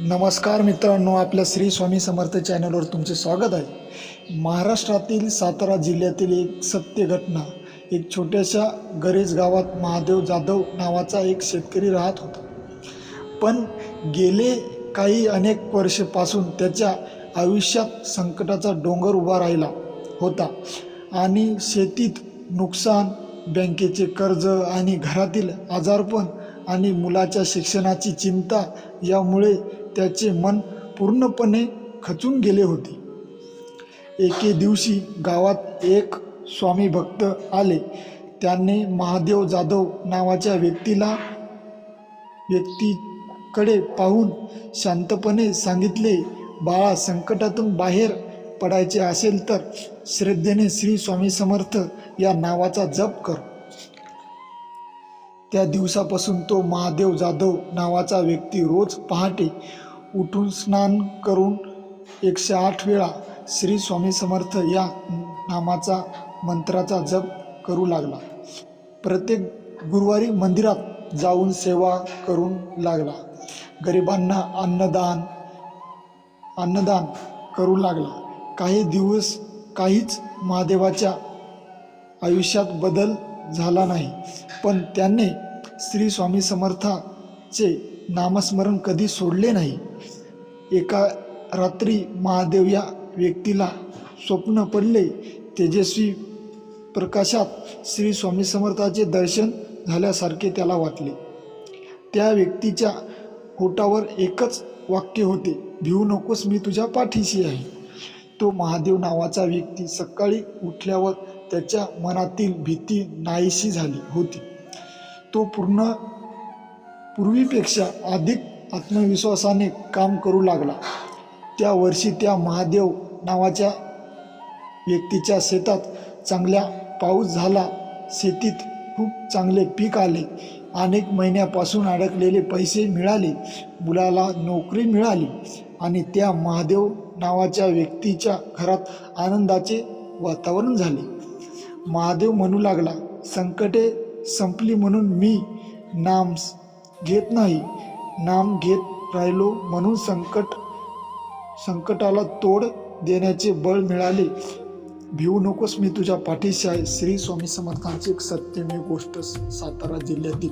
नमस्कार मित्रांनो, आपल्या श्री स्वामी समर्थ चॅनलवर तुमचे स्वागत आहे। महाराष्ट्रातील सातारा जिल्ह्यातील एक सत्य घटना। एक छोट्याशा गरेज गावात महादेव जाधव नावाचा एक शेतकरी राहत होता, पण गेले अनेक वर्षापासून त्याच्या आयुष्यात संकटाचा डोंगर उभा राहिला होता आणि शेतीत नुकसान, बँकेचे कर्ज आणि घरातील आजारपण आणि मुलाच्या शिक्षणाची चिंता यामुळे त्याचे मन पूर्णपणे खचून गेले होते। एके दिवशी गावात एक स्वामी भक्त आले। त्यांनी महादेव जाधव नावाच्या व्यक्तीकडे पाहून शांतपणे सांगितले, बाळा, संकटातून बाहेर पडायचे असेल तर श्रद्धेने श्री स्वामी समर्थ या नावाचा जप कर। त्या दिवसापासून तो महादेव जाधव नावाचा व्यक्ती रोज पहाटे उठून स्नान करून 108 वेळा श्री स्वामी समर्थ या नामाचा मंत्राचा जप करू लागला। प्रत्येक गुरुवारी मंदिरात जाऊन सेवा करून लागला। गरिबांना अन्नदान करू लागला। काही दिवस काहीच महादेवाच्या आयुष्यात बदल झाला नाही, पण त्याने श्री स्वामी समर्थाचे नामस्मरण कधी सोडले नाही। एका रात्री महादेव या व्यक्तीला स्वप्न पडले। तेजस्वी प्रकाशात श्री स्वामी समर्थाचे दर्शन झाल्यासारखे त्याला वाटले। त्या व्यक्तीच्या होठावर एकच वाक्य होते, भिवू नकोस, मी तुझ्या पाठीशी आहे। तो महादेव नावाचा व्यक्ती सकाळी उठल्यावर त्याच्या मनातील भीती नाहीशी झाली होती। तो पूर्वीपेक्षा अधिक आत्मविश्वासाने काम करू लागला। त्या वर्षी त्या महादेव नावाच्या व्यक्तीच्या शेतात चांगला पाऊस झाला। शेतीत खूप चांगले पीक आले। अनेक महिन्यापासून अडकलेले पैसे मिळाले। मुलाला नोकरी मिळाली आणि त्या महादेव नावाच्या व्यक्तीच्या घरात आनंदाचे वातावरण झाले। महादेव म्हणू लागला, संकटे संपली म्हणून मी नाम घेत नाही, नाम घेत राहिलो म्हणून संकटाला तोड देण्याचे बळ मिळाले। भिवू नकोस, मी तुझ्या पाठीशी आहे। श्री स्वामी समर्थांची एक सत्यमेव गोष्ट सातारा जिल्ह्यातील